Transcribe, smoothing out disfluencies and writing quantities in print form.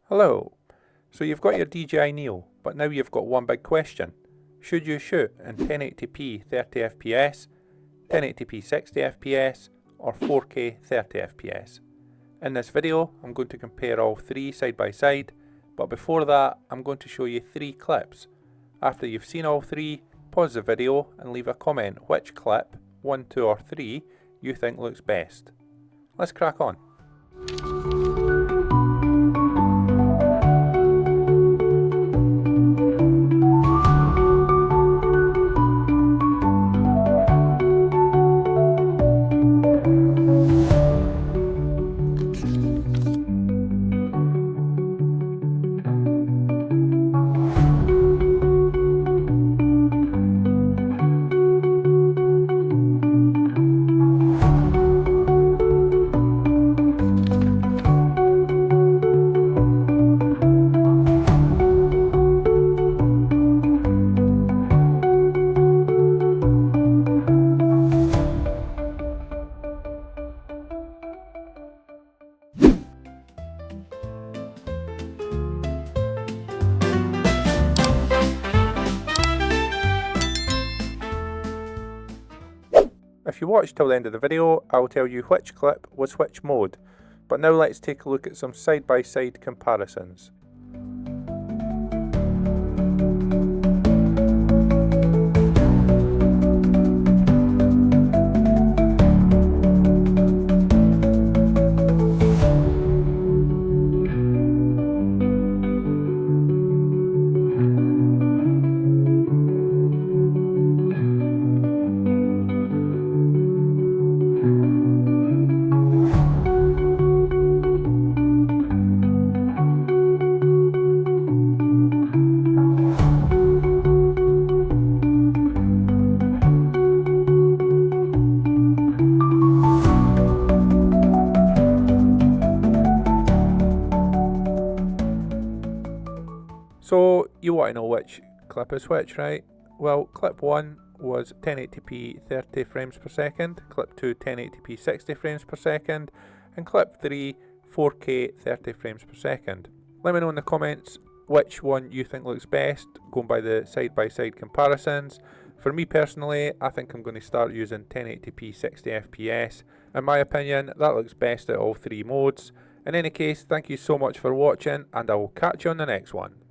Hello. So you've got your DJI NEO, but now you've got one big question. Should you shoot in 1080p 30 FPS, 1080p 60 FPS, or 4K 30 FPS? In this video, I'm going to compare all three side by side, but before that, I'm going to show you three clips. After you've seen all three, pause the video and leave a comment which clip, 1, 2 or 3, you think looks best. Let's crack on. If you watch till the end of the video, I'll tell you which clip was which mode, but now let's take a look at some side-by-side comparisons. So you want to know which clip is which, right? Well, clip 1 was 1080p 30 frames per second, clip 2 1080p 60 frames per second, and clip 3 4K 30 frames per second. Let me know in the comments which one you think looks best, going by the side-by-side comparisons. For me personally, I think I'm going to start using 1080p 60 FPS. In my opinion, that looks best at all three modes. In any case, thank you so much for watching, and I will catch you on the next one.